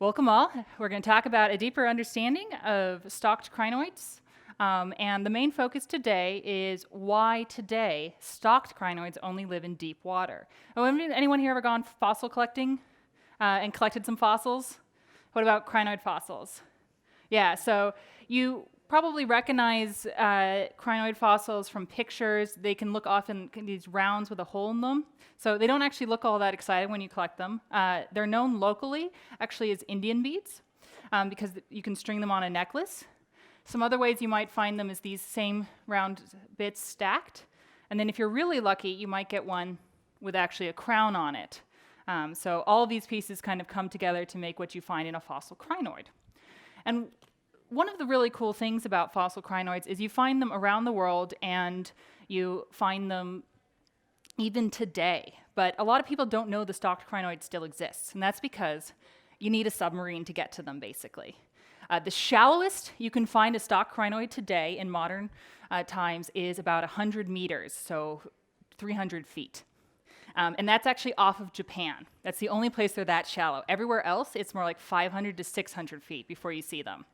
Welcome all. We're going to talk about a deeper understanding of stalked crinoids. And the main focus today is why today stalked crinoids only live in deep water. Oh, anyone here ever gone fossil collecting and collected some fossils? What about crinoid fossils? Yeah, so you probably recognize crinoid fossils from pictures. They can look often these rounds with a hole in them. So they don't actually look all that exciting when you collect them. They're known locally actually as Indian beads because you can string them on a necklace. Some other ways you might find them is these same round bits stacked. And then if you're really lucky, you might get one with actually a crown on it. So all of these pieces kind of come together to make what you find in a fossil crinoid. And one of the really cool things about fossil crinoids is you find them around the world and you find them even today. But a lot of people don't know the stalked crinoid still exists, and that's because you need a submarine to get to them, basically. The shallowest you can find a stalked crinoid today in modern times is about 100 meters, so 300 feet. And that's actually off of Japan. That's the only place they're that shallow. Everywhere else, it's more like 500 to 600 feet before you see them.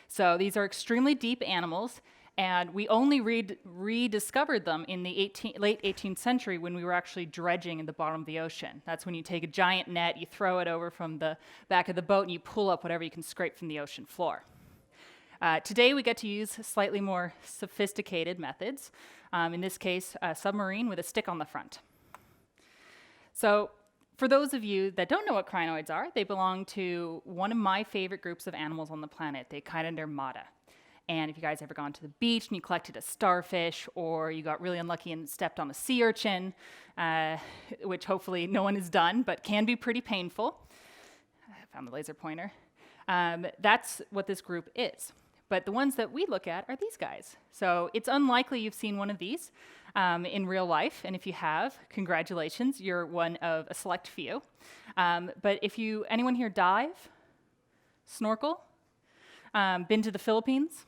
So these are extremely deep animals, and we only rediscovered them in the late 18th century when we were actually dredging in the bottom of the ocean. That's when you take a giant net, you throw it over from the back of the boat, and you pull up whatever you can scrape from the ocean floor. Today we get to use slightly more sophisticated methods, in this case, a submarine with a stick on the front. So for those of you that don't know what crinoids are, they belong to one of my favorite groups of animals on the planet, the Echinodermata. And if you guys ever gone to the beach and you collected a starfish, or you got really unlucky and stepped on a sea urchin, which hopefully no one has done, but can be pretty painful. I found the laser pointer. That's what this group is. But the ones that we look at are these guys. So it's unlikely you've seen one of these in real life, and if you have, congratulations, you're one of a select few. But if anyone here dive, snorkel, been to the Philippines?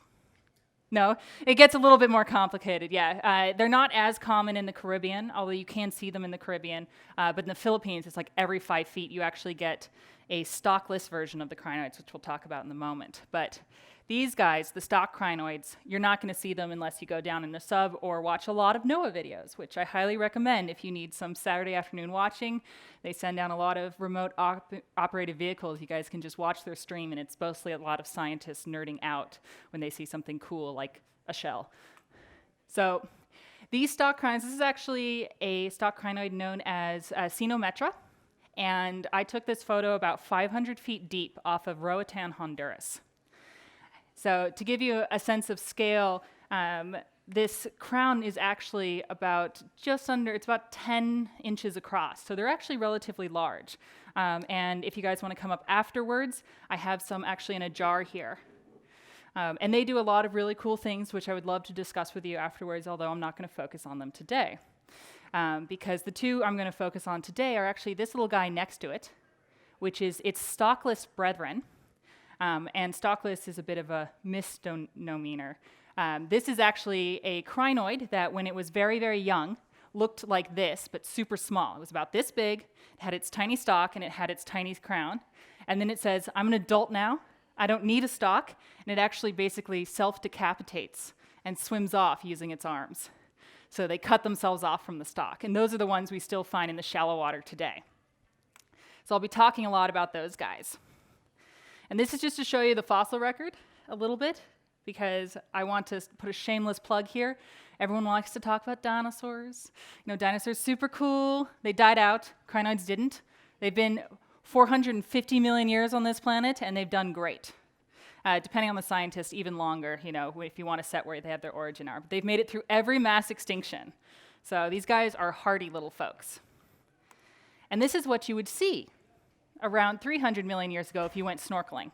No, it gets a little bit more complicated, yeah. They're not as common in the Caribbean, although you can see them in the Caribbean, but in the Philippines, it's like every 5 feet you actually get a stockless version of the crinoids, which we'll talk about in a moment. But these guys, the stock crinoids, you're not going to see them unless you go down in the sub or watch a lot of NOAA videos, which I highly recommend if you need some Saturday afternoon watching. They send down a lot of remote operated vehicles. You guys can just watch their stream, and it's mostly a lot of scientists nerding out when they see something cool like a shell. So these stock crinoids, this is actually a stock crinoid known as Cenometra, and I took this photo about 500 feet deep off of Roatan, Honduras. So to give you a sense of scale, this crown is actually about it's about 10 inches across. So they're actually relatively large. And if you guys want to come up afterwards, I have some actually in a jar here. And they do a lot of really cool things, which I would love to discuss with you afterwards, although I'm not going to focus on them today. Because the two I'm going to focus on today are actually this little guy next to it, which is its stockless brethren. And stockless is a bit of a misnomer. This is actually a crinoid that when it was very, very young, looked like this, but super small. It was about this big, it had its tiny stalk, and it had its tiny crown. And then it says, I'm an adult now, I don't need a stalk, and it actually basically self-decapitates and swims off using its arms. So they cut themselves off from the stalk, and those are the ones we still find in the shallow water today. So I'll be talking a lot about those guys. And this is just to show you the fossil record a little bit, because I want to put a shameless plug here. Everyone likes to talk about dinosaurs. You know, dinosaurs super cool. They died out. Crinoids didn't. They've been 450 million years on this planet, and they've done great. Depending on the scientist, even longer, you know, if you want to set where they have their origin are. But they've made it through every mass extinction. So these guys are hardy little folks. And this is what you would see around 300 million years ago if you went snorkeling.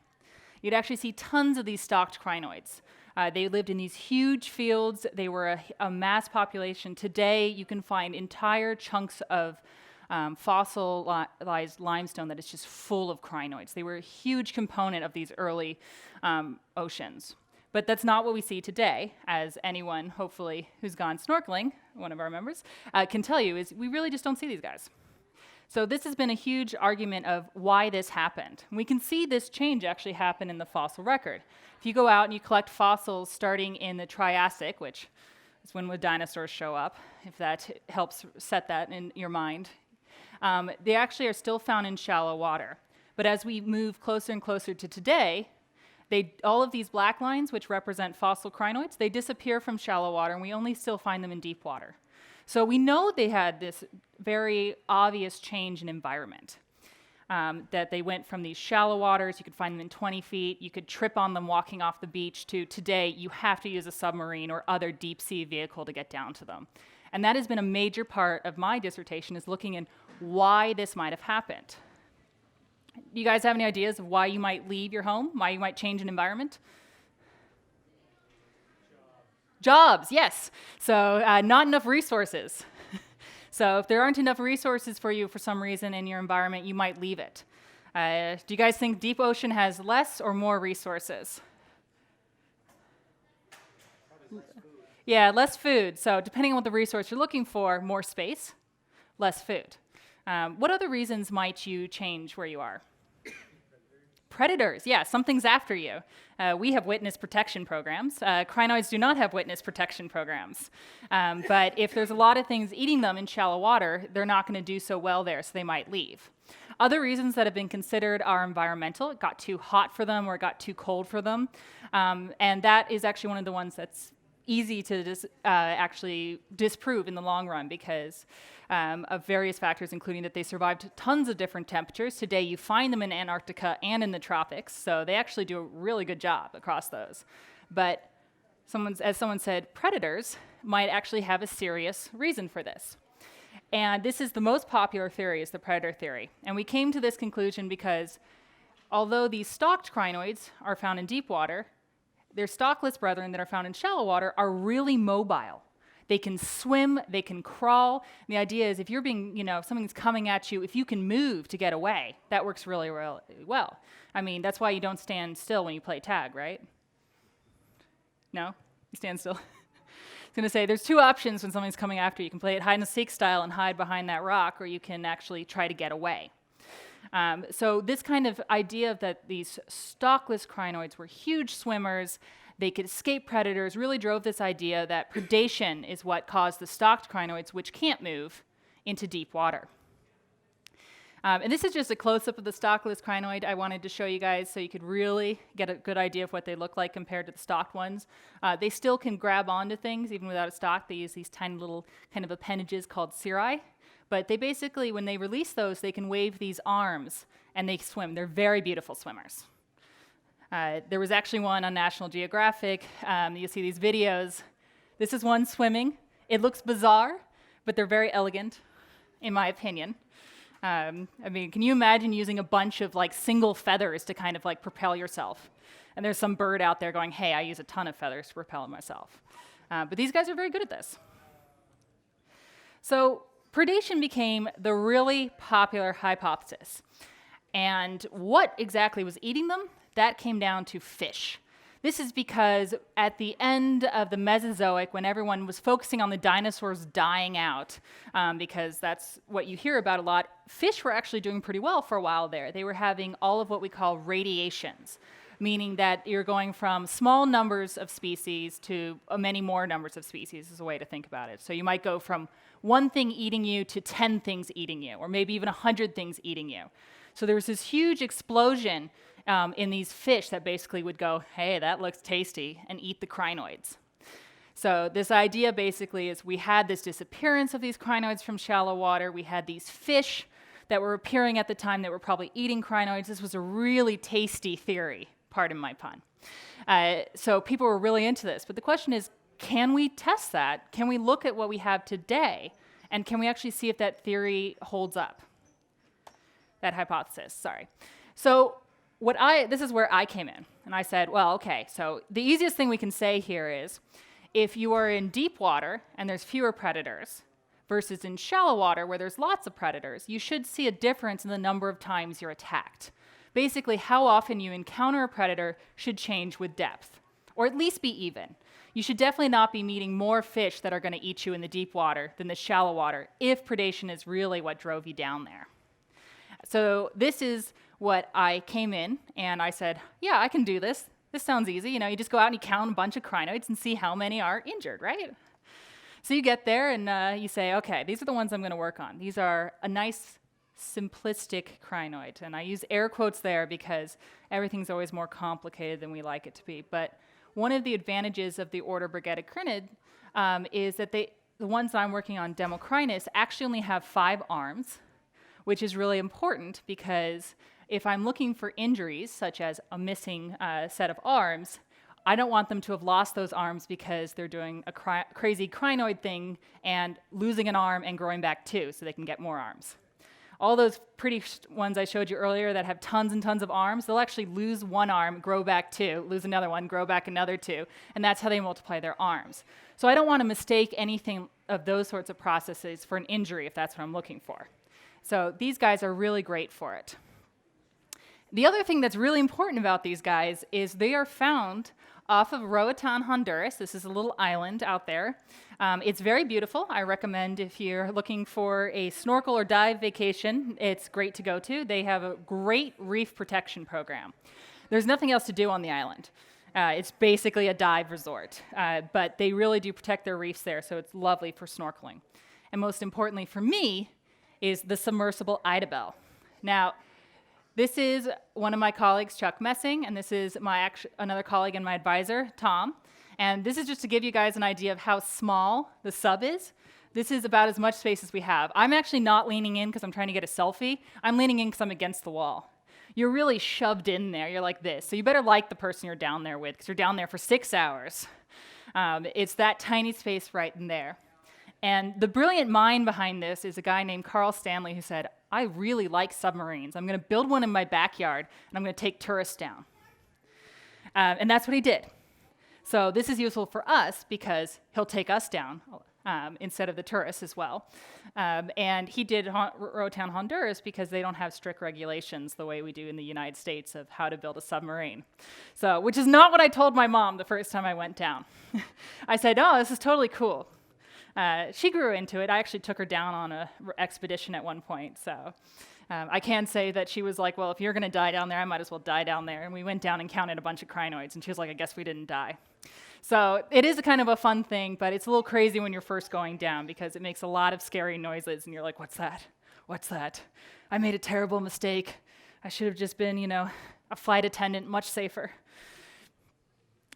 You'd actually see tons of these stalked crinoids. They lived in these huge fields. They were a mass population. Today, you can find entire chunks of fossilized limestone that is just full of crinoids. They were a huge component of these early oceans. But that's not what we see today, as anyone, hopefully, who's gone snorkeling, one of our members, can tell you, is we really just don't see these guys. So this has been a huge argument of why this happened. We can see this change actually happen in the fossil record. If you go out and you collect fossils starting in the Triassic, which is when would dinosaurs show up, if that helps set that in your mind, they actually are still found in shallow water. But as we move closer and closer to today, all of these black lines, which represent fossil crinoids, they disappear from shallow water, and we only still find them in deep water. So we know they had this very obvious change in environment, that they went from these shallow waters, you could find them in 20 feet, you could trip on them walking off the beach, to today you have to use a submarine or other deep sea vehicle to get down to them. And that has been a major part of my dissertation, is looking at why this might have happened. Do you guys have any ideas of why you might leave your home, why you might change an environment? Jobs, yes. So not enough resources. So if there aren't enough resources for you for some reason in your environment, you might leave it. Do you guys think deep ocean has less or more resources? Less food. Yeah, less food. So depending on what the resource you're looking for, more space, less food. What other reasons might you change where you are? Predators, yeah, something's after you. We have witness protection programs. Crinoids do not have witness protection programs. But if there's a lot of things eating them in shallow water, they're not going to do so well there, so they might leave. Other reasons that have been considered are environmental. It got too hot for them or it got too cold for them. And that is actually one of the ones that's easy to actually disprove in the long run because of various factors, including that they survived tons of different temperatures. Today, you find them in Antarctica and in the tropics, so they actually do a really good job across those. But as someone said, predators might actually have a serious reason for this. And this is the most popular theory, is the predator theory. And we came to this conclusion because although these stalked crinoids are found in deep water, their stalkless brethren that are found in shallow water are really mobile. They can swim, they can crawl. And the idea is if you're being, if something's coming at you, if you can move to get away, that works really, really well. I mean, that's why you don't stand still when you play tag, right? No? You stand still? I was going to say, there's two options when something's coming after you. You can play it hide and seek style and hide behind that rock, or you can actually try to get away. So this kind of idea that these stockless crinoids were huge swimmers, they could escape predators, really drove this idea that predation is what caused the stalked crinoids, which can't move, into deep water. And this is just a close-up of the stockless crinoid I wanted to show you guys so you could really get a good idea of what they look like compared to the stalked ones. They still can grab onto things even without a stalk. They use these tiny little kind of appendages called cirri. But they basically, when they release those, they can wave these arms and they swim. They're very beautiful swimmers. There was actually one on National Geographic. You'll see these videos. This is one swimming. It looks bizarre, but they're very elegant, in my opinion. I mean, can you imagine using a bunch of single feathers to kind of propel yourself? And there's some bird out there going, hey, I use a ton of feathers to propel myself. But these guys are very good at this. So predation became the really popular hypothesis. And what exactly was eating them? That came down to fish. This is because at the end of the Mesozoic, when everyone was focusing on the dinosaurs dying out, because that's what you hear about a lot, fish were actually doing pretty well for a while there. They were having all of what we call radiations, meaning that you're going from small numbers of species to many more numbers of species is a way to think about it. So you might go from one thing eating you to 10 things eating you, or maybe even 100 things eating you. So there was this huge explosion in these fish that basically would go, hey, that looks tasty, and eat the crinoids. So this idea basically is we had this disappearance of these crinoids from shallow water. We had these fish that were appearing at the time that were probably eating crinoids. This was a really tasty theory, pardon my pun. So people were really into this. But the question is, can we test that? Can we look at what we have today? And can we actually see if that theory holds up? That hypothesis, sorry. So this is where I came in. And I said, well, okay, so the easiest thing we can say here is if you are in deep water and there's fewer predators versus in shallow water where there's lots of predators, you should see a difference in the number of times you're attacked. Basically, how often you encounter a predator should change with depth, or at least be even. You should definitely not be meeting more fish that are going to eat you in the deep water than the shallow water if predation is really what drove you down there. So this is what I came in, and I said, yeah, I can do this. This sounds easy. You know, you just go out and you count a bunch of crinoids and see how many are injured, right? So you get there and you say, okay, these are the ones I'm going to work on. These are a nice, simplistic crinoid. And I use air quotes there because everything's always more complicated than we like it to be. But one of the advantages of the order Briggetta Crinid is that the ones that I'm working on, Democritus, actually only have 5 arms, which is really important because if I'm looking for injuries, such as a missing set of arms, I don't want them to have lost those arms because they're doing a crazy crinoid thing and losing an arm and growing back 2 so they can get more arms. All those pretty ones I showed you earlier that have tons and tons of arms, they'll actually lose 1 arm, grow back 2, lose another one, grow back another 2, and that's how they multiply their arms. So I don't want to mistake anything of those sorts of processes for an injury if that's what I'm looking for. So these guys are really great for it. The other thing that's really important about these guys is they are found off of Roatan, Honduras. This is a little island out there. It's very beautiful. I recommend if you're looking for a snorkel or dive vacation, it's great to go to. They have a great reef protection program. There's nothing else to do on the island. It's basically a dive resort, but they really do protect their reefs there, so it's lovely for snorkeling. And most importantly for me is the submersible Idabel. Now, this is one of my colleagues, Chuck Messing, and this is another colleague and my advisor, Tom. And this is just to give you guys an idea of how small the sub is. This is about as much space as we have. I'm actually not leaning in because I'm trying to get a selfie. I'm leaning in because I'm against the wall. You're really shoved in there. You're like this. So you better like the person you're down there with because you're down there for 6 hours. It's that tiny space right in there. And the brilliant mind behind this is a guy named Carl Stanley who said, I really like submarines. I'm going to build one in my backyard, and I'm going to take tourists down. And that's what he did. So this is useful for us because he'll take us down instead of the tourists as well. And he did Roatan, Honduras because they don't have strict regulations the way we do in the United States of how to build a submarine. So, which is not what I told my mom the first time I went down. I said, oh, this is totally cool. She grew into it. I actually took her down on an expedition at one point. So I can say that she was like, well, if you're going to die down there, I might as well die down there. And we went down and counted a bunch of crinoids. And she was like, I guess we didn't die. So it is a kind of a fun thing, but it's a little crazy when you're first going down because it makes a lot of scary noises. And you're like, what's that? What's that? I made a terrible mistake. I should have just been, a flight attendant, much safer.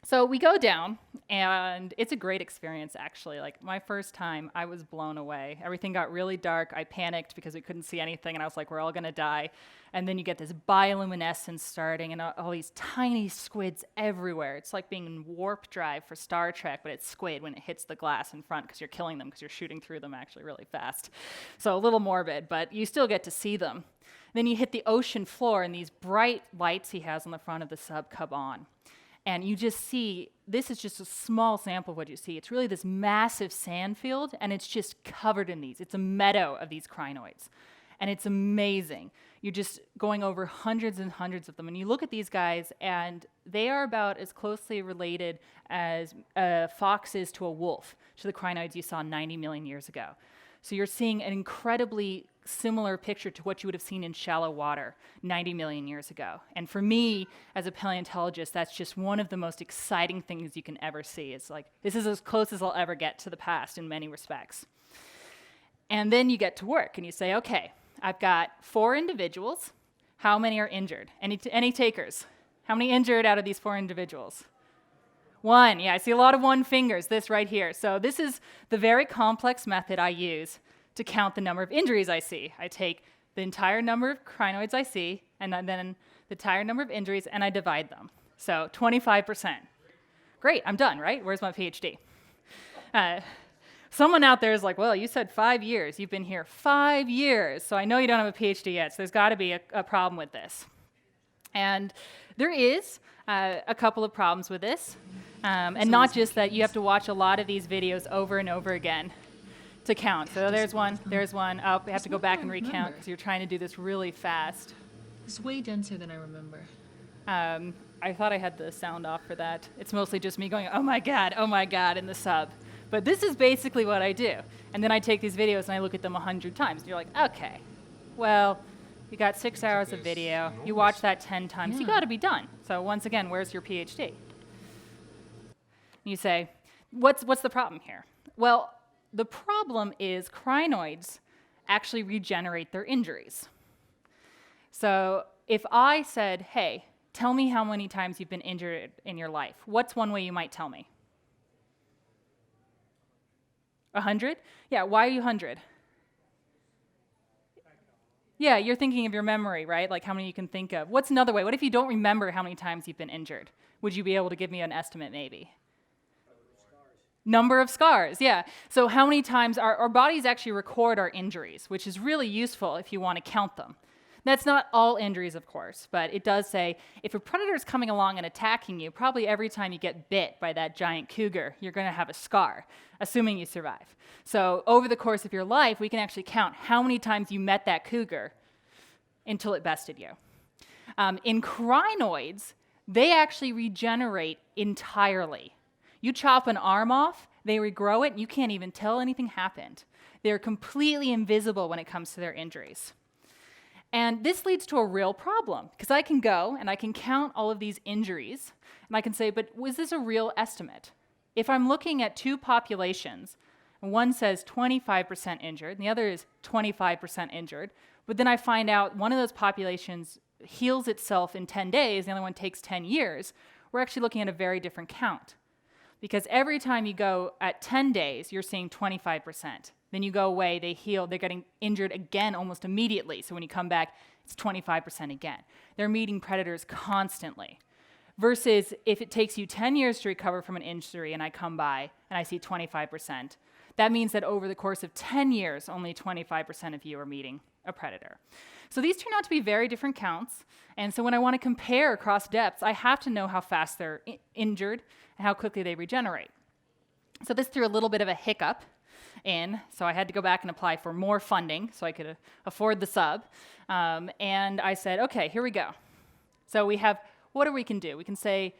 So we go down, and it's a great experience, actually. Like, my first time, I was blown away. Everything got really dark. I panicked because we couldn't see anything, and I was like, we're all going to die. And then you get this bioluminescence starting, and all these tiny squids everywhere. It's like being in warp drive for Star Trek, but it's squid when it hits the glass in front because you're killing them because you're shooting through them actually really fast. So a little morbid, but you still get to see them. Then you hit the ocean floor, and these bright lights he has on the front of the sub come on. And you just see, this is just a small sample of what you see. It's really this massive sand field, and it's just covered in these. It's a meadow of these crinoids, and it's amazing. You're just going over hundreds and hundreds of them, and you look at these guys, and they are about as closely related as a fox is to a wolf, to the crinoids you saw 90 million years ago. So you're seeing an incredibly similar picture to what you would have seen in shallow water 90 million years ago. And for me, as a paleontologist, that's just one of the most exciting things you can ever see. It's like, this is as close as I'll ever get to the past in many respects. And then you get to work and you say, okay, I've got 4 individuals. How many are injured? Any takers? How many injured out of these 4 individuals? 1. Yeah, I see a lot of 1 fingers, this right here. So this is the very complex method I use to count the number of injuries I see. I take the entire number of crinoids I see, and then the entire number of injuries, and I divide them. So 25%. Great, I'm done, right? Where's my PhD? Someone out there is like, well, you said 5 years. You've been here 5 years, so I know you don't have a PhD yet, so there's got to be a problem with this. And there is a couple of problems with this, and not just that you have to watch a lot of these videos over and over again to count. So there's one. Oh, we have to go back and recount because you're trying to do this really fast. It's way denser than I remember. I thought I had the sound off for that. It's mostly just me going, oh my God, in the sub. But this is basically what I do. And then I take these videos and I look at them 100 times. And you're like, okay, well, You got 6 hours of video. You watch that 10 times. You got to be done. So once again, where's your PhD? You say, what's the problem here? Well, the problem is crinoids actually regenerate their injuries. So if I said, hey, tell me how many times you've been injured in your life, what's one way you might tell me? 100? Yeah, why are you 100? Yeah, you're thinking of your memory, right? Like how many you can think of. What's another way? What if you don't remember how many times you've been injured? Would you be able to give me an estimate maybe? Number of scars, yeah. So how many times our bodies actually record our injuries, which is really useful if you want to count them. That's not all injuries, of course, but it does say if a predator is coming along and attacking you, probably every time you get bit by that giant cougar, you're going to have a scar, assuming you survive. So over the course of your life, we can actually count how many times you met that cougar until it bested you. In crinoids, they actually regenerate entirely. You chop an arm off, they regrow it, and you can't even tell anything happened. They're completely invisible when it comes to their injuries. And this leads to a real problem, because I can go and I can count all of these injuries, and I can say, but was this a real estimate? If I'm looking at two populations, and one says 25% injured, and the other is 25% injured, but then I find out one of those populations heals itself in 10 days, the other one takes 10 years, we're actually looking at a very different count. Because every time you go at 10 days, you're seeing 25%. Then you go away, they heal, they're getting injured again almost immediately. So when you come back, it's 25% again. They're meeting predators constantly. Versus if it takes you 10 years to recover from an injury and I come by and I see 25%, that means that over the course of 10 years, only 25% of you are meeting a predator. So these turn out to be very different counts. And so when I want to compare across depths, I have to know how fast they're injured and how quickly they regenerate. So this threw a little bit of a hiccup in, so I had to go back and apply for more funding so I could afford the sub. And I said, okay, here we go. So we have, what we can do? We can say,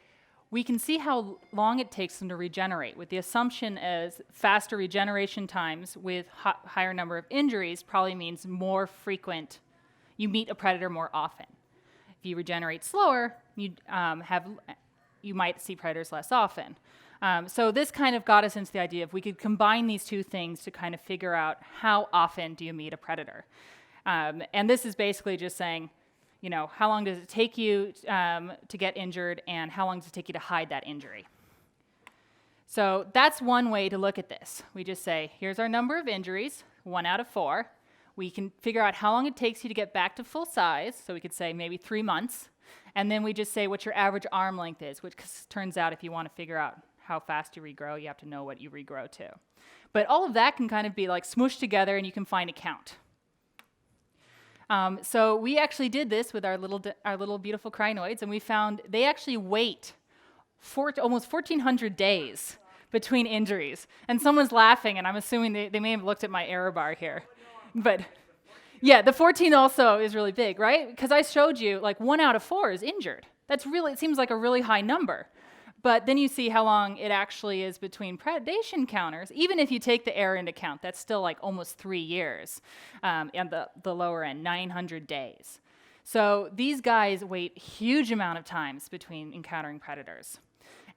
we can see how long it takes them to regenerate, with the assumption as faster regeneration times with higher number of injuries probably means more frequent, you meet a predator more often. If you regenerate slower, you might see predators less often. So this kind of got us into the idea of we could combine these two things to kind of figure out how often do you meet a predator. And this is basically just saying, you know, how long does it take you to get injured and how long does it take you to hide that injury? So that's one way to look at this. We just say, here's our number of injuries, 1 out of 4. We can figure out how long it takes you to get back to full size. So we could say maybe 3 months. And then we just say what your average arm length is, which turns out if you want to figure out how fast you regrow, you have to know what you regrow to. But all of that can kind of be like smooshed together and you can find a count. So we actually did this with our little beautiful crinoids, and we found they actually wait almost 1,400 days between injuries. And someone's laughing, and I'm assuming they may have looked at my error bar here. But yeah, the 14 also is really big, right? Because I showed you like 1 out of 4 is injured. It seems like a really high number. But then you see how long it actually is between predation counters. Even if you take the error into account, that's still like almost 3 years. And the lower end, 900 days. So these guys wait huge amount of times between encountering predators.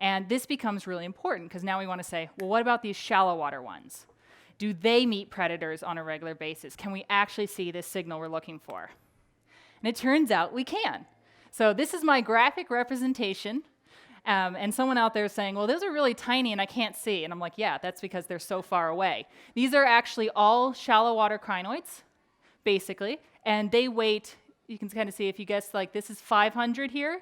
And this becomes really important because now we want to say, well, what about these shallow water ones? Do they meet predators on a regular basis? Can we actually see this signal we're looking for? And it turns out we can. So this is my graphic representation. And someone out there is saying, well, those are really tiny and I can't see. And I'm like, yeah, that's because they're so far away. These are actually all shallow water crinoids, basically. And they wait, you can kind of see if you guess, like this is 500 here.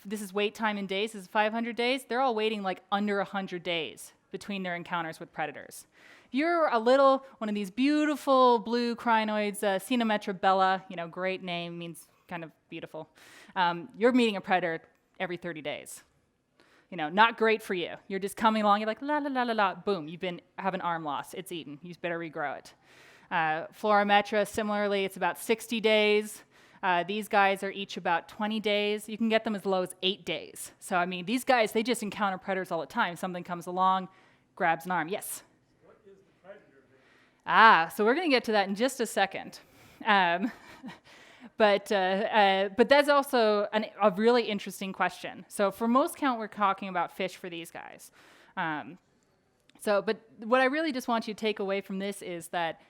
This is wait time in days, this is 500 days. They're all waiting like under 100 days between their encounters with predators. If you're one of these beautiful blue crinoids, Cenometra bella, great name, means kind of beautiful. You're meeting a predator every 30 days. Not great for you. You're just coming along, you're like, la, la, la, la, la, boom, have an arm loss. It's eaten. You better regrow it. Florimetra, similarly, it's about 60 days. These guys are each about 20 days. You can get them as low as 8 days. So, these guys, they just encounter predators all the time. Something comes along, grabs an arm. Yes? What is the predator? So we're going to get to that in just a second. but that's also a really interesting question. So for most count, we're talking about fish for these guys. But what I really just want you to take away from this is that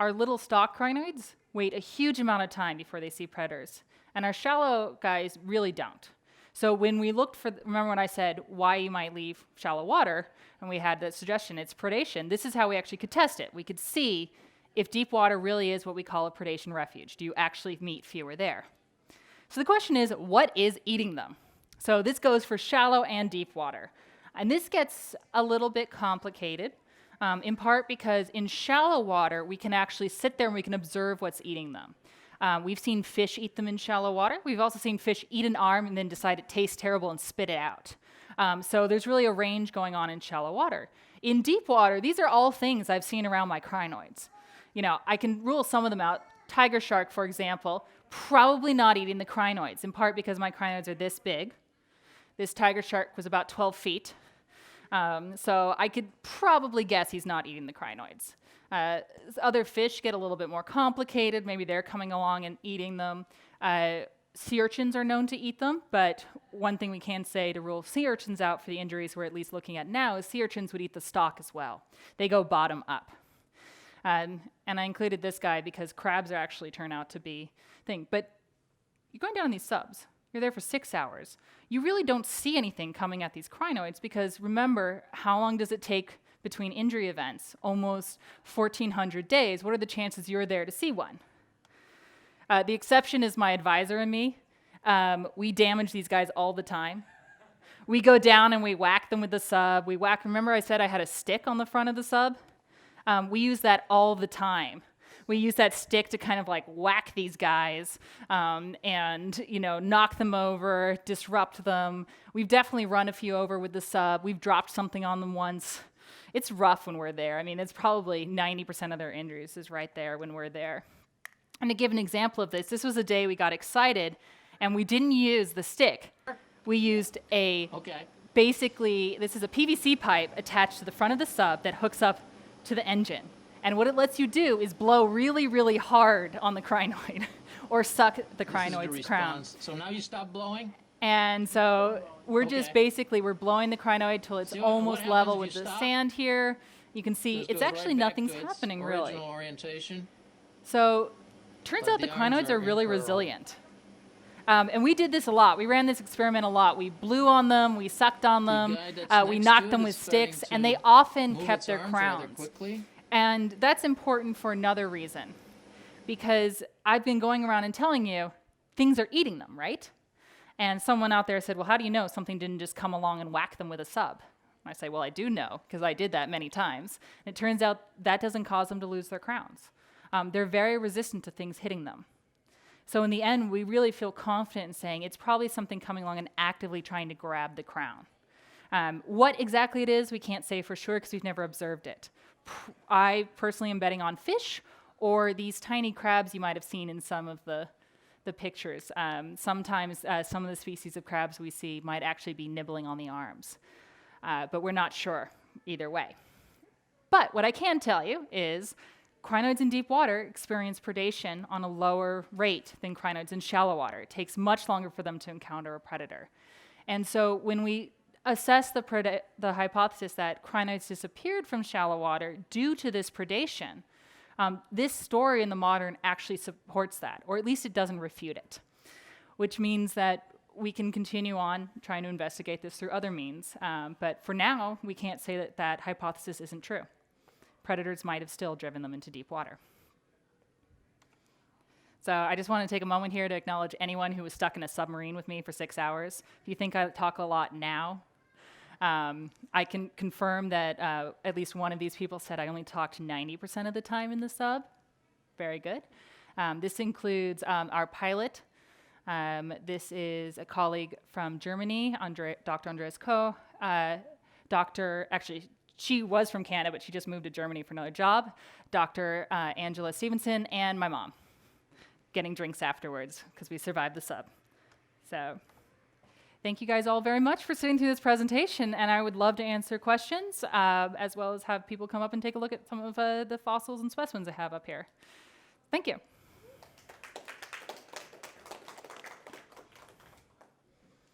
our little stalked crinoids wait a huge amount of time before they see predators, and our shallow guys really don't. So when we looked for, remember when I said why you might leave shallow water, and we had the suggestion, it's predation. This is how we actually could test it. We could see if deep water really is what we call a predation refuge. Do you actually meet fewer there? So the question is, what is eating them? So this goes for shallow and deep water. And this gets a little bit complicated, in part because in shallow water, we can actually sit there and we can observe what's eating them. We've seen fish eat them in shallow water. We've also seen fish eat an arm and then decide it tastes terrible and spit it out. So there's really a range going on in shallow water. In deep water, these are all things I've seen around my crinoids. You know, I can rule some of them out. Tiger shark, for example, probably not eating the crinoids, in part because my crinoids are this big. This tiger shark was about 12 feet. So I could probably guess he's not eating the crinoids. Other fish get a little bit more complicated. Maybe they're coming along and eating them. Sea urchins are known to eat them, but one thing we can say to rule sea urchins out for the injuries we're at least looking at now is sea urchins would eat the stalk as well. They go bottom up. And I included this guy because crabs are actually turn out to be a thing. But you're going down these subs. You're there for 6 hours. You really don't see anything coming at these crinoids because remember, how long does it take between injury events? Almost 1,400 days. What are the chances you're there to see one? The exception is my advisor and me. We damage these guys all the time. We go down and we whack them with the sub. Remember I said I had a stick on the front of the sub? We use that all the time. We use that stick to kind of like whack these guys and, you know, knock them over, disrupt them. We've definitely run a few over with the sub. We've dropped something on them once. It's rough when we're there. I mean, it's probably 90% of their injuries is right there when we're there. And to give an example of this, this was a day we got excited and we didn't use the stick. We used basically, this is a PVC pipe attached to the front of the sub that hooks up to the engine. And what it lets you do is blow really, really hard on the crinoid or suck the crinoid's crown. So now you stop blowing? And so we're just basically, we're blowing the crinoid till it's almost level with the sand here. You can see it's actually nothing's happening really. Orientation. So turns out the crinoids are really resilient. And we did this a lot. We ran this experiment a lot. We blew on them, we sucked on them, we knocked them with sticks, and they often kept their crowns. And that's important for another reason, because I've been going around and telling you things are eating them, right? And someone out there said, well, how do you know something didn't just come along and whack them with a sub? I say, well, I do know, because I did that many times. And it turns out that doesn't cause them to lose their crowns. They're very resistant to things hitting them. So in the end, we really feel confident in saying it's probably something coming along and actively trying to grab the crown. What exactly it is, we can't say for sure because we've never observed it. I personally am betting on fish or these tiny crabs you might have seen in some of the pictures. Sometimes some of the species of crabs we see might actually be nibbling on the arms. But we're not sure either way. But what I can tell you is crinoids in deep water experience predation on a lower rate than crinoids in shallow water. It takes much longer for them to encounter a predator. And so when we assess the hypothesis that crinoids disappeared from shallow water due to this predation, this story in the modern actually supports that, or at least it doesn't refute it, which means that we can continue on trying to investigate this through other means. But for now, we can't say that that hypothesis isn't true. Predators might have still driven them into deep water. So I just want to take a moment here to acknowledge anyone who was stuck in a submarine with me for 6 hours. If you think I talk a lot now, I can confirm that at least one of these people said I only talked 90% of the time in the sub. Very good. This includes our pilot. This is a colleague from Germany, Dr. Andreas Koh. She was from Canada, but she just moved to Germany for another job. Dr. Angela Stevenson, and my mom, getting drinks afterwards because we survived the sub. So thank you guys all very much for sitting through this presentation, and I would love to answer questions, as well as have people come up and take a look at some of the fossils and specimens I have up here. Thank you.